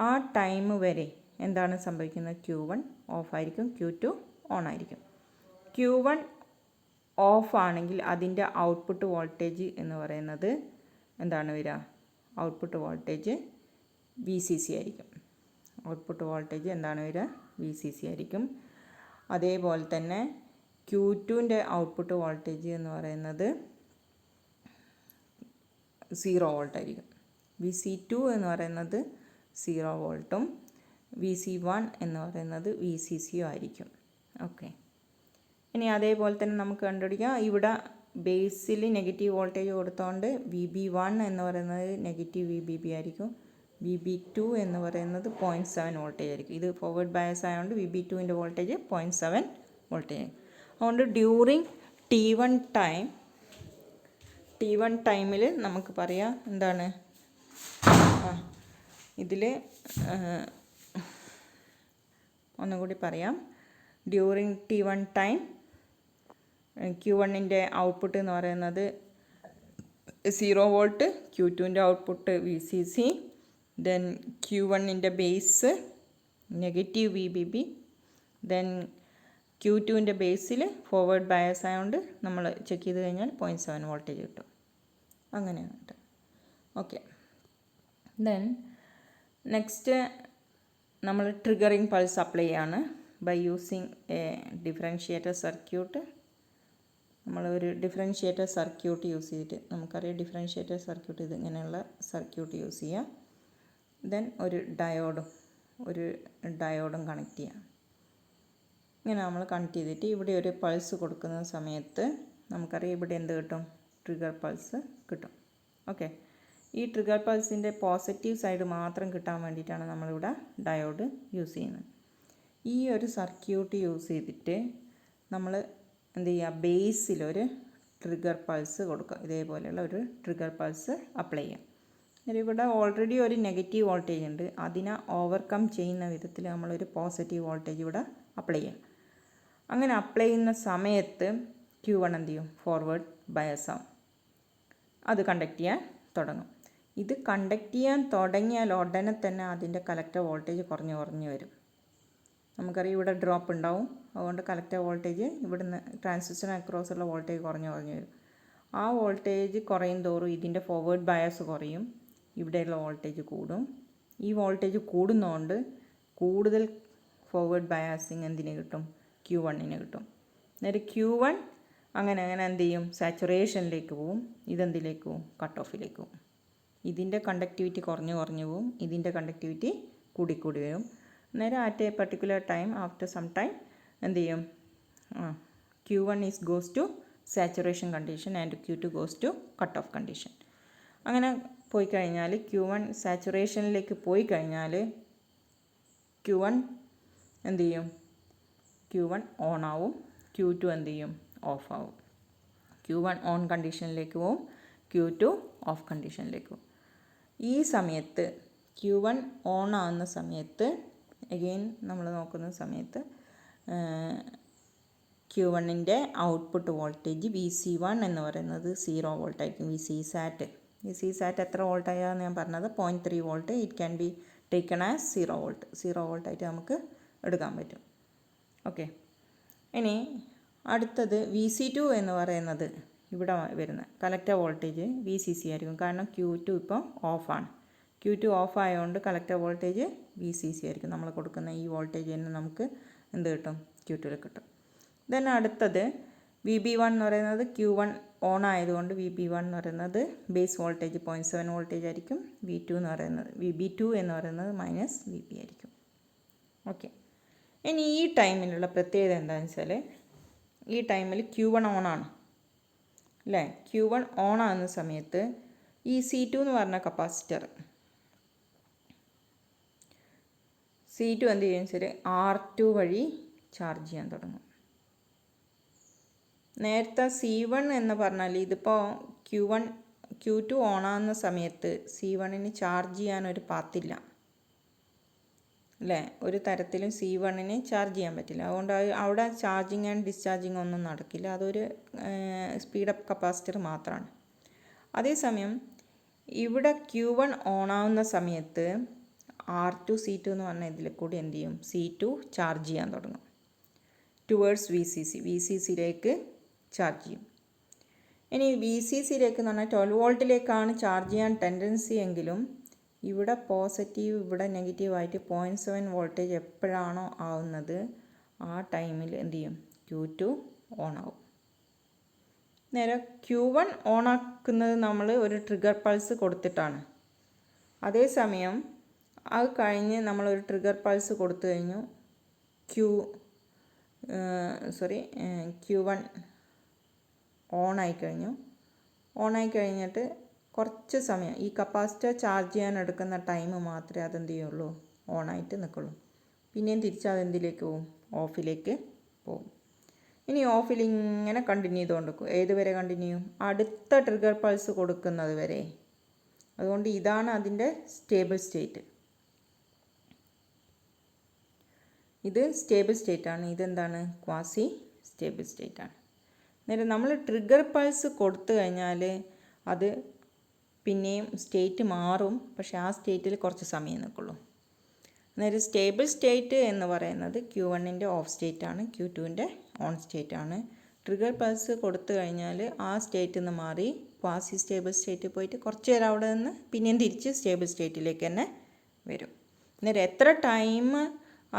ആ ടൈം വരെ എന്താണ് സംഭവിക്കുന്നത്, Q1 ഓഫായിരിക്കും, Q2 ഓൺ ആയിരിക്കും. Q1 ഓഫ് ആണെങ്കിൽ അതിൻ്റെ ഔട്ട്പുട്ട് വോൾട്ടേജ് എന്ന് പറയുന്നത് എന്താണ് വരിക, output voltage V C C ആയിരിക്കും. ഔട്ട്പുട്ട് വോൾട്ടേജ് എന്താണ് വരിക, വി സി സി ആയിരിക്കും. അതേപോലെ തന്നെ Q2ൻ്റെ ഔട്ട്പുട്ട് വോൾട്ടേജ് എന്ന് പറയുന്നത് 0 വോൾട്ട് ആയിരിക്കും. VC2 എന്ന് പറയുന്നത് 0 വോൾട്ടും VC1 എന്ന് പറയുന്നത് VCC ആയിരിക്കും. ഓക്കെ. ഇനി അതേപോലെ തന്നെ നമുക്ക് കണ്ടുപിടിക്കാം, ഇവിടെ ബേസിൽ നെഗറ്റീവ് വോൾട്ടേജ് കൊടുത്തുകൊണ്ട് VB1 എന്ന് പറയുന്നത് നെഗറ്റീവ് VBB ആയിരിക്കും, VB2 എന്ന് പറയുന്നത് 0.7 വോൾട്ടേജ് ആയിരിക്കും. ഇത് ഫോർവേഡ് ബയസ് ആയതുകൊണ്ട് VB2ൻ്റെ വോൾട്ടേജ് 0.7 വോൾട്ടേജ് ആയിരിക്കും. അതുകൊണ്ട് ഡ്യൂറിങ് T1 ടൈമിൽ നമുക്ക് പറയാം എന്താണ്, ഇതിൽ ഒന്നുകൂടി പറയാം, ഡ്യൂറിങ് T1 ടൈം Q1ൻ്റെ ഔട്ട്പുട്ട് എന്ന് പറയുന്നത് 0 വോൾട്ട്, Q2ൻ്റെ ഔട്ട്പുട്ട് VCC, ദെൻ Q1ൻ്റെ ബേസ് നെഗറ്റീവ് VBB, ദെൻ Q2ൻ്റെ ബേസിൽ ഫോർവേഡ് ബയസ് ആയതുകൊണ്ട് നമ്മൾ ചെക്ക് ചെയ്ത് കഴിഞ്ഞാൽ 0.7 വോൾട്ടേജ് കിട്ടും. അങ്ങനെയാണ് കേട്ടോ. ഓക്കെ. ദെൻ നെക്സ്റ്റ് നമ്മൾ ട്രിഗറിങ് പൾസ് അപ്ലൈ ചെയ്യാണ് by using a differentiator circuit. നമ്മളൊരു ഡിഫറൻഷിയേറ്റർ സർക്യൂട്ട് യൂസ് ചെയ്തിട്ട്, നമുക്കറിയാം ഡിഫറൻഷിയേറ്റർ സർക്യൂട്ട് ഇതിങ്ങനെയുള്ള സർക്യൂട്ട് യൂസ് ചെയ്യാം. ദെൻ ഒരു ഡയോഡും കണക്ട് ചെയ്യാം. ഇങ്ങനെ നമ്മൾ കണക്ട് ചെയ്തിട്ട് ഇവിടെ ഒരു പൾസ് കൊടുക്കുന്ന സമയത്ത് നമുക്കറിയാം ഇവിടെ എന്ത് കിട്ടും, ട്രിഗർ പൾസ് കിട്ടും. ഓക്കെ. ഈ ട്രിഗർ പൾസിൻ്റെ പോസിറ്റീവ് സൈഡ് മാത്രം കിട്ടാൻ വേണ്ടിയിട്ടാണ് നമ്മളിവിടെ ഡയോഡ് യൂസ് ചെയ്യുന്നത്. ഈ ഒരു സർക്യൂട്ട് യൂസ് ചെയ്തിട്ട് നമ്മൾ എന്ത് ചെയ്യുക, ബേസിലൊരു ട്രിഗർ പൾസ് കൊടുക്കുക. ഇതേപോലെയുള്ള ഒരു ട്രിഗർ പൾസ് അപ്ലൈ ചെയ്യാം. ഇവിടെ ഓൾറെഡി ഒരു നെഗറ്റീവ് വോൾട്ടേജ് ഉണ്ട്, അതിനെ ഓവർകം ചെയ്യുന്ന വിധത്തിൽ നമ്മളൊരു പോസിറ്റീവ് വോൾട്ടേജ് ഇവിടെ അപ്ലൈ ചെയ്യാം. അങ്ങനെ അപ്ലൈ ചെയ്യുന്ന സമയത്ത് Q1 എന്ത് ചെയ്യും, ഫോർവേഡ് ബയസ് ആവും, അത് കണ്ടക്ട് ചെയ്യാൻ തുടങ്ങും. ഇത് കണ്ടക്ട് ചെയ്യാൻ തുടങ്ങിയാൽ ഉടനെ തന്നെ അതിൻ്റെ കലക്ടർ വോൾട്ടേജ് കുറഞ്ഞു വരും. നമുക്കറിയാം ഇവിടെ ഡ്രോപ്പ് ഉണ്ടാവും, അതുകൊണ്ട് കലക്ടർ വോൾട്ടേജ് ഇവിടുന്ന് ട്രാൻസിസ്റ്റർ അക്രോസ് ഉള്ള വോൾട്ടേജ് കുറഞ്ഞു വരും. ആ വോൾട്ടേജ് കുറയും തോറും ഇതിൻ്റെ ഫോർവേഡ് ബയസ് കുറയും, ഇവിടെയുള്ള വോൾട്ടേജ് കൂടും. ഈ വോൾട്ടേജ് കൂടുന്നതുകൊണ്ട് കൂടുതൽ ഫോർവേഡ് ബയാസിങ് എന്തിന് കിട്ടും, Q1ന് കിട്ടും. നേരെ Q1 അങ്ങനെ എന്ത് ചെയ്യും, സാച്ചുറേഷനിലേക്ക് പോവും. ഇതെന്തിലേക്ക് പോവും, കട്ട് ഓഫിലേക്ക് പോവും. ഇതിൻ്റെ കണ്ടക്ടിവിറ്റി കുറഞ്ഞു പോവും, ഇതിൻ്റെ കണ്ടക്ടിവിറ്റി കൂടി വരും. നേരെ at a particular time, after some time എന്ത് ചെയ്യും, Q1 goes to saturation condition and Q2 goes to cut off condition. അങ്ങനെ പോയി കഴിഞ്ഞാൽ Q1 സാച്ചുറേഷനിലേക്ക് പോയി കഴിഞ്ഞാൽ Q1 എന്ത് ചെയ്യും? Q1 ഓൺ ആവും, Q2 എന്ത് ചെയ്യും? ഓഫ് ആവും. Q1 ഓൺ കണ്ടീഷനിലേക്ക് പോവും, Q2 ഓഫ് കണ്ടീഷനിലേക്ക് പോവും. ഈ സമയത്ത് Q1 ഓൺ ആവുന്ന സമയത്ത് അഗെയിൻ നമ്മൾ നോക്കുന്ന സമയത്ത് Q1ൻ്റെ ഔട്ട്പുട്ട് വോൾട്ടേജ് VC1 എന്ന് പറയുന്നത് 0 വോൾട്ട് ആയിരിക്കും. VC സാറ്റ് എത്ര വോൾട്ടായാന്ന് ഞാൻ പറഞ്ഞത് 0.3 volt. It can be taken as 0 volt. 0 വോൾട്ടായിട്ട് നമുക്ക് എടുക്കാൻ പറ്റും. ഓക്കെ, ഇനി അടുത്തത് VC2 എന്ന് പറയുന്നത് ഇവിടെ വരുന്ന കളക്ടർ വോൾട്ടേജ് VCC ആയിരിക്കും. കാരണം Q2 ഇപ്പോൾ ഓഫാണ്. Q2 ഓഫ് ആയതുകൊണ്ട് കളക്ടർ വോൾട്ടേജ് VCC ആയിരിക്കും. നമ്മൾ കൊടുക്കുന്ന ഈ വോൾട്ടേജ് തന്നെ നമുക്ക് എന്ത് കിട്ടും? Q2 കിട്ടും. ദെൻ അടുത്തത് VB1 എന്ന് പറയുന്നത് Q1 ഓൺ ആയതുകൊണ്ട് VB1 എന്ന് പറയുന്നത് ബേസ് വോൾട്ടേജ് 0.7 വോൾട്ടേജ് ആയിരിക്കും. VB2 എന്ന് പറയുന്നത് മൈനസ് VB ആയിരിക്കും. ഓക്കെ, ഇനി ഈ ടൈമിലുള്ള പ്രത്യേകത എന്താണെന്ന് വെച്ചാൽ ഈ ടൈമിൽ Q1 ഓണാണ് അല്ലേ? Q1 ഓൺ ആകുന്ന സമയത്ത് ഈ C2 എന്ന് പറഞ്ഞ കപ്പാസിറ്റർ C2 എന്ത് ചെയ്യുമെന്ന് വെച്ചാൽ R2 വഴി ചാർജ് ചെയ്യാൻ തുടങ്ങും. നേരത്തെ C1 എന്ന് പറഞ്ഞാൽ ഇതിപ്പോൾ Q2 ഓണാകുന്ന സമയത്ത് C1ന് ചാർജ് ചെയ്യാനൊരു പാത്തില്ല അല്ലേ? ഒരു തരത്തിലും C1ന് ചാർജ് ചെയ്യാൻ പറ്റില്ല. അതുകൊണ്ട് അവിടെ ചാർജിങ് ആൻഡ് ഡിസ്ചാർജിങ് ഒന്നും നടക്കില്ല. അതൊരു സ്പീഡപ്പ് കപ്പാസിറ്റർ മാത്രമാണ്. അതേസമയം ഇവിടെ Q1 ഓണാവുന്ന സമയത്ത് R2 C2 എന്ന് പറഞ്ഞ ഇതിൽ കൂടി എന്ത് ചെയ്യും? C2 ചാർജ് ചെയ്യാൻ തുടങ്ങും ടുവേർഡ്സ് VCCയിലേക്ക് ചാർജ് ചെയ്യും. ഇനി VCCയിലേക്ക് എന്ന് പറഞ്ഞാൽ 12 വോൾട്ടിലേക്കാണ് ചാർജ് ചെയ്യാൻ ടെൻഡൻസി എങ്കിലും ഇവിടെ പോസിറ്റീവ് ഇവിടെ നെഗറ്റീവായിട്ട് 0.7 വോൾട്ടേജ് എപ്പോഴാണോ ആവുന്നത് ആ ടൈമിൽ എന്ത് ചെയ്യും? Q2 ഓൺ ആവും. നേരെ Q1 ഓൺ ആക്കുന്നത് നമ്മൾ ഒരു ട്രിഗർ പൾസ് കൊടുത്തിട്ടാണ്. അതേസമയം അത് കഴിഞ്ഞ് നമ്മളൊരു ട്രിഗർ പൾസ് കൊടുത്തു കഴിഞ്ഞു Q1 ഓണായി കഴിഞ്ഞിട്ട് കുറച്ച് സമയം ഈ കപ്പാസിറ്റർ ചാർജ് ചെയ്യാൻ എടുക്കുന്ന ടൈം മാത്രമേ അതെന്ത് ചെയ്യുള്ളൂ? ഓണായിട്ട് നിൽക്കുള്ളൂ. പിന്നെയും തിരിച്ച് അതെന്തിലേക്ക് പോവും? ഓഫിലേക്ക് പോവും. ഇനി ഓഫിൽ ഇങ്ങനെ കണ്ടിന്യൂ ചെയ്തുകൊണ്ട് നിൽക്കും. ഏതുവരെ കണ്ടിന്യൂ ചെയ്യും? അടുത്ത ട്രിഗർ പൾസ് കൊടുക്കുന്നത് വരെ. അതുകൊണ്ട് ഇതാണ് അതിൻ്റെ സ്റ്റേബിൾ സ്റ്റേറ്റ്. ഇത് സ്റ്റേബിൾ സ്റ്റേറ്റാണ്. ഇതെന്താണ്? ക്വാസി സ്റ്റേബിൾ സ്റ്റേറ്റാണ്. നേരം നമ്മൾ ട്രിഗർ പൾസ് കൊടുത്തു കഴിഞ്ഞാൽ അത് പിന്നെയും സ്റ്റേറ്റ് മാറും. പക്ഷേ ആ സ്റ്റേറ്റിൽ കുറച്ച് സമയം നിൽക്കുള്ളൂ. നേരം സ്റ്റേബിൾ സ്റ്റേറ്റ് എന്ന് പറയുന്നത് Q1ൻ്റെ ഓഫ് സ്റ്റേറ്റാണ്, Q2ൻ്റെ ഓൺ സ്റ്റേറ്റാണ്. ട്രിഗർ പൾസ് കൊടുത്തു കഴിഞ്ഞാൽ ആ സ്റ്റേറ്റിൽ നിന്ന് മാറി ക്വാസി സ്റ്റേബിൾ സ്റ്റേറ്റിൽ പോയിട്ട് കുറച്ച് നേരം അവിടെ നിന്ന് പിന്നെയും തിരിച്ച് സ്റ്റേബിൾ സ്റ്റേറ്റിലേക്ക് തന്നെ വരും. നേരം എത്ര ടൈം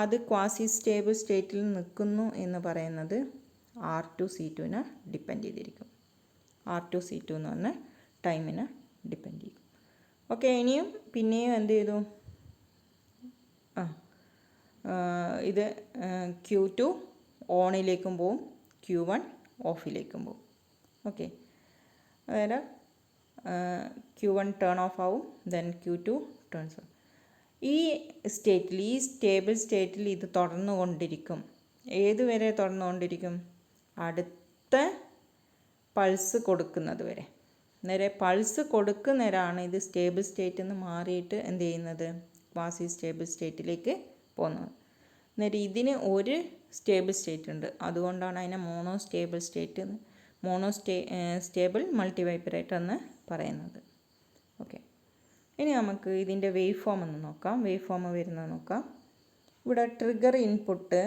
അത് ക്വാസി സ്റ്റേബിൾ സ്റ്റേറ്റിൽ നിൽക്കുന്നു എന്ന് പറയുന്നത് R2 C2നെ ഡിപ്പെൻഡ് ചെയ്തിരിക്കും. R2 C2 എന്ന് പറഞ്ഞ ടൈമിനെ ഡിപ്പെൻഡ് ചെയ്യും. ഓക്കെ, ഇനിയും പിന്നെയും എന്ത് ചെയ്തു? ഇത് Q2 ഓണിലേക്കും പോവും, Q1 ഓഫിലേക്കും പോവും. ഓക്കെ, അതായത് Q1 ടേൺ ഓഫ് ആവും, ദെൻ Q2 ടേൺസ് ഓഫ്. ഈ സ്റ്റേറ്റിൽ, ഈ സ്റ്റേബിൾ സ്റ്റേറ്റിൽ ഇത് തുടർന്നുകൊണ്ടിരിക്കും. ഏതുവരെ തുടർന്നുകൊണ്ടിരിക്കും? അടുത്ത പൾസ് കൊടുക്കുന്നത് വരെ. നേരെ പൾസ് കൊടുക്കുന്നവരാണ് ഇത് സ്റ്റേബിൾ സ്റ്റേറ്റിൽ നിന്ന് മാറിയിട്ട് എന്ത് ചെയ്യുന്നത്? ക്വാസി സ്റ്റേബിൾ സ്റ്റേറ്റിലേക്ക് പോകുന്നത്. നേരെ ഇതിന് ഒരു സ്റ്റേബിൾ സ്റ്റേറ്റ് ഉണ്ട്. അതുകൊണ്ടാണ് അതിനെ സ്റ്റേബിൾ മൾട്ടി വൈബ്രേറ്റർ എന്ന് പറയുന്നത്. ഓക്കെ, ഇനി നമുക്ക് ഇതിൻ്റെ വേവ് ഫോം ഒന്ന് നോക്കാം. വേവ് ഫോം വരുന്നത് നോക്കാം. ഇവിടെ ട്രിഗർ ഇൻപുട്ട്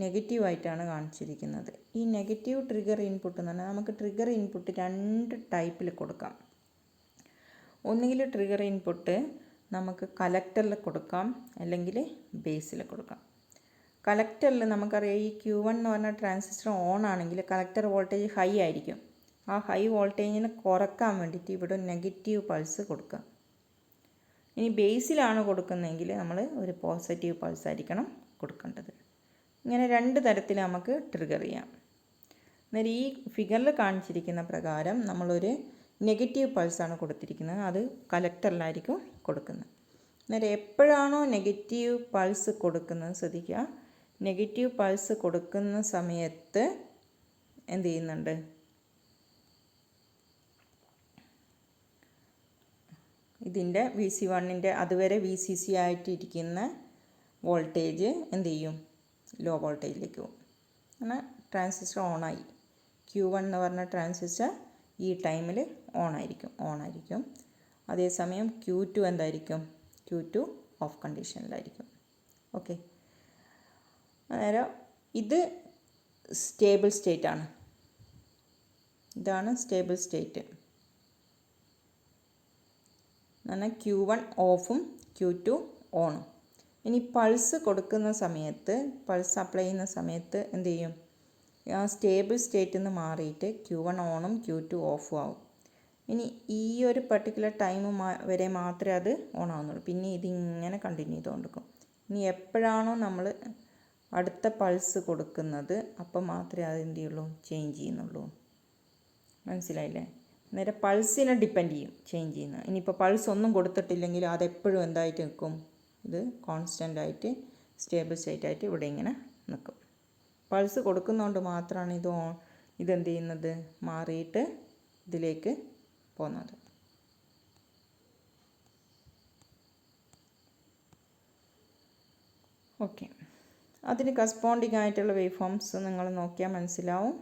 നെഗറ്റീവായിട്ടാണ് കാണിച്ചിരിക്കുന്നത്. ഈ നെഗറ്റീവ് ട്രിഗർ ഇൻപുട്ട് എന്ന് പറഞ്ഞാൽ നമുക്ക് ട്രിഗർ ഇൻപുട്ട് 2 ടൈപ്പിൽ കൊടുക്കാം. ഒന്നുകിൽ ട്രിഗർ ഇൻപുട്ട് നമുക്ക് കലക്ടറിൽ കൊടുക്കാം, അല്ലെങ്കിൽ ബേസിൽ കൊടുക്കാം. കലക്ടറിൽ നമുക്കറിയാം ഈ Q1 എന്ന് പറഞ്ഞ ട്രാൻസിസ്റ്റർ ഓൺ ആണെങ്കിൽ കലക്ടർ വോൾട്ടേജ് ഹൈ ആയിരിക്കും. ആ ഹൈ വോൾട്ടേജിനെ കുറക്കാൻ വേണ്ടിയിട്ട് ഇവിടെ നെഗറ്റീവ് പൾസ് കൊടുക്കുക. ഇനി ബേസിലാണ് കൊടുക്കുന്നതെങ്കിൽ നമ്മൾ ഒരു പോസിറ്റീവ് പൾസ് ആയിരിക്കണം കൊടുക്കേണ്ടത്. ഇങ്ങനെ 2 തരത്തിൽ നമുക്ക് ട്രിഗർ ചെയ്യാം. അന്നേരം ഈ ഫിഗറിൽ കാണിച്ചിരിക്കുന്ന പ്രകാരം നമ്മളൊരു നെഗറ്റീവ് പൾസാണ് കൊടുത്തിരിക്കുന്നത്, അത് കലക്ടറിലായിരിക്കും കൊടുക്കുന്നത്. അന്നേരം എപ്പോഴാണോ നെഗറ്റീവ് പൾസ് കൊടുക്കുന്നത് ശ്രദ്ധിക്കുക, നെഗറ്റീവ് പൾസ് കൊടുക്കുന്ന സമയത്ത് എന്ത് ചെയ്യുന്നുണ്ട്, ഇതിൻ്റെ VC1ൻ്റെ അതുവരെ VCC ആയിട്ടിരിക്കുന്ന വോൾട്ടേജ് എന്ത് ചെയ്യും, ലോ വോൾട്ടേജിലേക്ക് പോകും. അങ്ങനെ ട്രാൻസിസ്റ്റർ ഓണായി, Q1 എന്ന് പറഞ്ഞ ട്രാൻസിസ്റ്റർ ഈ ടൈമിൽ ഓണായിരിക്കും. അതേസമയം Q2 എന്തായിരിക്കും, Q2 ഓഫ് കണ്ടീഷനിലായിരിക്കും. ഓക്കെ, അന്നേരം ഇത് സ്റ്റേബിൾ സ്റ്റേറ്റ് ആണ്. ഇതാണ് സ്റ്റേബിൾ സ്റ്റേറ്റ്. എന്നാൽ Q1 ഓഫും Q2 ഓണും. ഇനി പൾസ് കൊടുക്കുന്ന സമയത്ത്, പൾസ് അപ്ലൈ ചെയ്യുന്ന സമയത്ത് എന്ത് ചെയ്യും, ആ സ്റ്റേബിൾ സ്റ്റേറ്റിൽ നിന്ന് മാറിയിട്ട് Q1 ഓണും Q2 ഓഫും ആവും. ഇനി ഈ ഒരു പർട്ടിക്കുലർ ടൈം വരെ മാത്രമേ അത് ഓൺ ആവുന്നുള്ളൂ, പിന്നെ ഇതിങ്ങനെ കണ്ടിന്യൂ ചെയ്തുകൊണ്ടിരിക്കും. ഇനി എപ്പോഴാണോ നമ്മൾ അടുത്ത പൾസ് കൊടുക്കുന്നത് അപ്പം മാത്രമേ അത് എന്ത് ചെയ്യുള്ളൂ, ചേഞ്ച് ചെയ്യുന്നുള്ളൂ. മനസ്സിലായില്ലേ? നേരെ പൾസിനെ ഡിപ്പെൻഡ് ചെയ്യും ചേഞ്ച് ചെയ്യുന്നത്. ഇനിയിപ്പോൾ പൾസ് ഒന്നും കൊടുത്തിട്ടില്ലെങ്കിൽ അതെപ്പോഴും എന്തായിട്ട് നിൽക്കും, ഇത് കോൺസ്റ്റൻ്റ് ആയിട്ട് സ്റ്റേബിൾ സ്റ്റേറ്റ് ആയിട്ട് ഇവിടെ ഇങ്ങനെ നിൽക്കും. പൾസ് കൊടുക്കുന്നതുകൊണ്ട് മാത്രമാണ് ഇതെന്ത് ചെയ്യുന്നത്, മാറിയിട്ട് ഇതിലേക്ക് പോകുന്നത്. ഓക്കെ, അതിന് കറസ്പോണ്ടിങ് ആയിട്ടുള്ള വേവ് ഫോംസ് നിങ്ങൾ നോക്കിയാൽ മനസ്സിലാവും.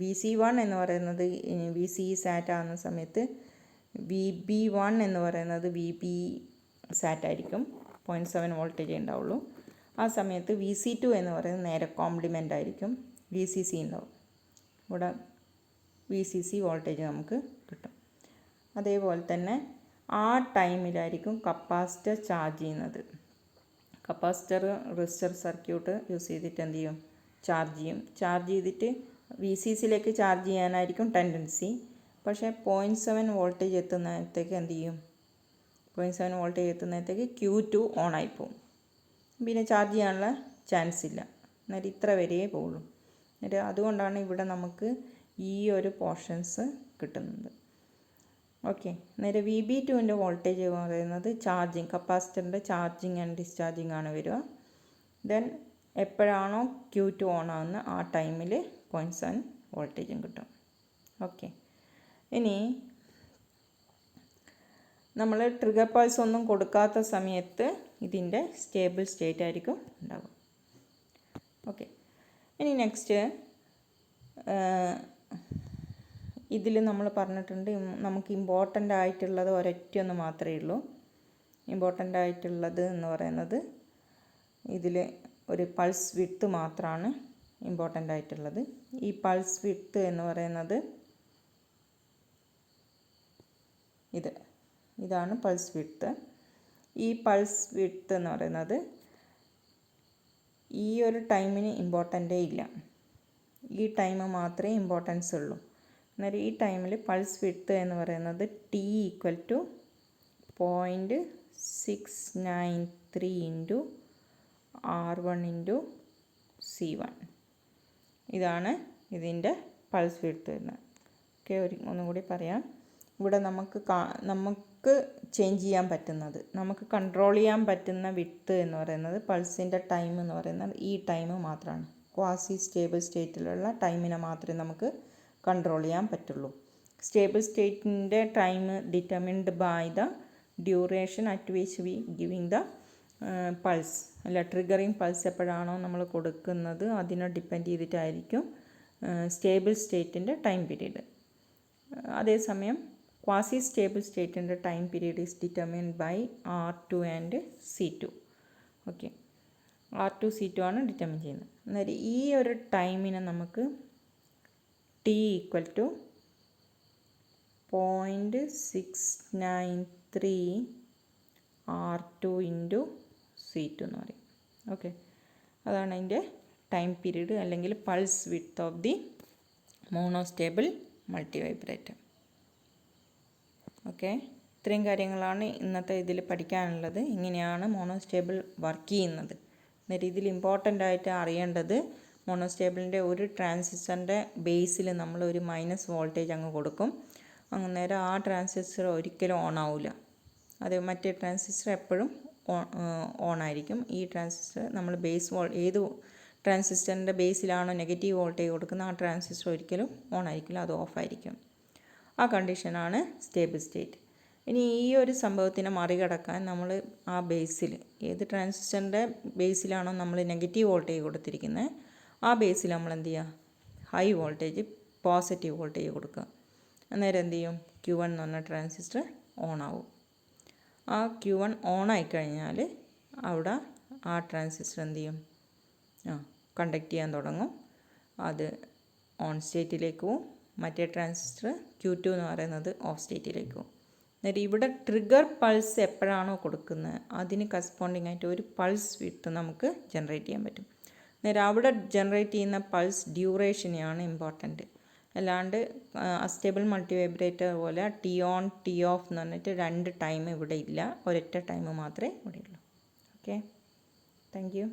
VC1 എന്ന് പറയുന്നത് VCE സാറ്റ് ആകുന്ന സമയത്ത് VB1 എന്ന് പറയുന്നത് VB സാറ്റ് ആയിരിക്കും, 0.7 വോൾട്ടേജ് ഉണ്ടാവുള്ളൂ. ആ സമയത്ത് VC2 എന്ന് പറയുന്നത് നേരെ കോംപ്ലിമെൻ്റ് ആയിരിക്കും, VCC ഉണ്ടാവും. ഇവിടെ VCC വോൾട്ടേജ് നമുക്ക് കിട്ടും. അതേപോലെ തന്നെ ആ ടൈമിലായിരിക്കും കപ്പാസിറ്റർ ചാർജ് ചെയ്യുന്നത്. കപ്പാസിറ്റർ റെസിസ്റ്റർ സർക്യൂട്ട് യൂസ് ചെയ്തിട്ട് എന്ത് ചെയ്യും, ചാർജ് ചെയ്തിട്ട് VCCയിലേക്ക് ചാർജ് ചെയ്യാനായിരിക്കും ടെൻഡൻസി. പക്ഷേ 0.7 വോൾട്ടേജ് എത്തുന്നതിനകത്തേക്ക് എന്ത് ചെയ്യും, 0.7 വോൾട്ടേജ് എത്തുന്നതിനകത്തേക്ക് Q2 ഓണായിപ്പോവും. പിന്നെ ചാർജ് ചെയ്യാനുള്ള ചാൻസ് ഇല്ല, അന്നേരം ഇത്ര വരെയേ പോവുള്ളൂ. അന്നേരം അതുകൊണ്ടാണ് ഇവിടെ നമുക്ക് ഈ ഒരു പോർഷൻസ് കിട്ടുന്നത്. ഓക്കെ, അന്നേരം VB2ൻ്റെ വോൾട്ടേജ് പറയുന്നത് ചാർജിങ്, കപ്പാസിറ്ററിൻ്റെ ചാർജിങ് ആൻഡ് ഡിസ്ചാർജിങ് ആണ് വരിക. ദെൻ എപ്പോഴാണോ Q2 ഓൺ ആകുന്ന ആ ടൈമിൽ 0.7 വോൾട്ടേജും കിട്ടും. ഓക്കെ, ഇനി നമ്മൾ ട്രിഗർ പൾസ് ഒന്നും കൊടുക്കാത്ത സമയത്ത് ഇതിൻ്റെ സ്റ്റേബിൾ സ്റ്റേറ്റ് ആയിരിക്കും ഉണ്ടാകും. ഓക്കെ, ഇനി നെക്സ്റ്റ് ഇതിൽ നമ്മൾ പറഞ്ഞിട്ടുണ്ട് നമുക്ക് ഇമ്പോർട്ടൻ്റ് ആയിട്ടുള്ളത് ഒരൊറ്റൊന്ന് മാത്രമേ ഉള്ളൂ. ഇമ്പോർട്ടൻ്റ് ആയിട്ടുള്ളത് എന്ന് പറയുന്നത് ഇതിൽ ഒരു പൾസ് വിഡ്ത്ത് മാത്രമാണ് ഇമ്പോർട്ടൻ്റ് ആയിട്ടുള്ളത്. ഈ പൾസ് വിഡ്ത്ത് എന്ന് പറയുന്നത് ഇതാണ് പൾസ് വിഡ്ത്ത്. ഈ പൾസ് വിഡ്ത്ത് എന്ന് പറയുന്നത് ഈ ഒരു ടൈമിന് ഇമ്പോർട്ടൻ്റേ ഇല്ല, ഈ ടൈം മാത്രമേ ഇമ്പോർട്ടൻസ് ഉള്ളൂ. അന്നേരം ഈ ടൈമിൽ പൾസ് വിഡ്ത്ത് എന്ന് പറയുന്നത് T = 0.693 × R1 × C1. ഇതാണ് ഇതിൻ്റെ പൾസ് വിഡ്ത്ത് വരുന്നത്. ഓക്കെ, ഒന്നും കൂടി പറയാം. ഇവിടെ നമുക്ക് ചേഞ്ച് ചെയ്യാൻ പറ്റുന്നത്, നമുക്ക് കൺട്രോൾ ചെയ്യാൻ പറ്റുന്ന വിഡ്ത്ത് എന്ന് പറയുന്നത് പൾസിൻ്റെ ടൈം എന്ന് പറയുന്നത് ഈ ടൈം മാത്രമാണ്. ക്വാസി സ്റ്റേബിൾ സ്റ്റേറ്റിലുള്ള ടൈമിനെ മാത്രമേ നമുക്ക് കൺട്രോൾ ചെയ്യാൻ പറ്റുള്ളൂ. സ്റ്റേബിൾ സ്റ്റേറ്റിൻ്റെ time determined by the duration at which we giving the pulse, അല്ല ട്രിഗറിങ് പൾസ് എപ്പോഴാണോ നമ്മൾ കൊടുക്കുന്നത് അതിനെ ഡിപ്പെൻഡ് ചെയ്തിട്ടായിരിക്കും സ്റ്റേബിൾ സ്റ്റേറ്റിൻ്റെ ടൈം പീരീഡ്. അതേസമയം ക്വാസി സ്റ്റേബിൾ സ്റ്റേറ്റിൻ്റെ time period is determined by R2 and C2. Okay, R2 C2 ആണ് ഡിറ്റർമിൻ ചെയ്യുന്നത്. അന്നേരം ഈ ഒരു ടൈമിനെ നമുക്ക് T = 0.693 R2 × C2 എന്ന് പറയും. ഓക്കെ, അതാണ് അതിൻ്റെ ടൈം പീരീഡ് അല്ലെങ്കിൽ pulse width of the monostable multi vibrator. Okay, ഇത്രയും കാര്യങ്ങളാണ് ഇന്നത്തെ ഇതിൽ പഠിക്കാനുള്ളത്. ഇങ്ങനെയാണ് മോണോസ്റ്റേബിൾ വർക്ക് ചെയ്യുന്നത്. എന്നിട്ട് ഇതിൽ ഇമ്പോർട്ടൻ്റ് ആയിട്ട് അറിയേണ്ടത് മോണോസ്റ്റേബിളിൻ്റെ ഒരു ട്രാൻസിസ്റ്ററിൻ്റെ ബേസിൽ നമ്മൾ ഒരു മൈനസ് വോൾട്ടേജ് അങ്ങ് കൊടുക്കും. ആ അന്നേരം ആ ട്രാൻസിസ്റ്റർ ഒരിക്കലും ഓൺ ആവില്ല. അത് മറ്റേ ട്രാൻസിസ്റ്റർ എപ്പോഴും ഓൺ ആയിരിക്കും. ഈ ട്രാൻസിസ്റ്റർ നമ്മൾ ഏത് ട്രാൻസിസ്റ്ററിൻ്റെ ബേസിലാണോ നെഗറ്റീവ് വോൾട്ടേജ് കൊടുക്കുന്നത് ആ ട്രാൻസിസ്റ്റർ ഒരിക്കലും ഓൺ ആയിരിക്കില്ല, അത് ഓഫ് ആയിരിക്കും. ആ കണ്ടീഷനാണ് സ്റ്റേബിൾ സ്റ്റേറ്റ്. ഇനി ഈ ഒരു സംഭവത്തിനെ മറികടക്കാൻ നമ്മൾ ആ ബേസിൽ ഏത് ട്രാൻസിസ്റ്ററിൻ്റെ ബേസിലാണോ നമ്മൾ നെഗറ്റീവ് വോൾട്ടേജ് കൊടുത്തിരിക്കുന്നത് ആ ബേസിൽ നമ്മൾ എന്ത് ചെയ്യുക, ഹൈ വോൾട്ടേജ് പോസിറ്റീവ് വോൾട്ടേജ് കൊടുക്കുക. അന്നേരം എന്ത് ചെയ്യും, Q1 എന്ന് പറഞ്ഞ ട്രാൻസിസ്റ്റർ ഓൺ ആവും. ആ Q1 ഓൺ ആയിക്കഴിഞ്ഞാൽ അവിടെ ആ ട്രാൻസിസ്റ്റർ എന്ത് ചെയ്യും, കണ്ടക്ട് ചെയ്യാൻ തുടങ്ങും. അത് ഓൺ സ്റ്റേറ്റിലേക്ക് പോവും. മറ്റേ ട്രാൻസിസ്റ്റർ Q2 എന്ന് പറയുന്നത് ഓഫ് സ്റ്റേറ്റിലേക്ക് പോകും. എന്നിട്ട് ഇവിടെ ട്രിഗർ പൾസ് എപ്പോഴാണോ കൊടുക്കുന്നത് അതിന് കറസ്പോണ്ടിങ് ആയിട്ട് ഒരു പൾസ് വിട്ട് നമുക്ക് ജനറേറ്റ് ചെയ്യാൻ പറ്റും. അന്നേരം അവിടെ ജനറേറ്റ് ചെയ്യുന്ന പൾസ് ഡ്യൂറേഷനെയാണ് ഇമ്പോർട്ടൻറ്റ്. അല്ലാണ്ട് അസ്റ്റേബിൾ മൾട്ടി വൈബ്രേറ്റർ പോലെ ടി ഓൺ ടി ഓഫ് എന്ന് പറഞ്ഞിട്ട് 2 ടൈം ഇവിടെ ഇല്ല, ഒരൊറ്റ ടൈം മാത്രമേ ഇവിടെ ഉള്ളൂ. Okay, thank you.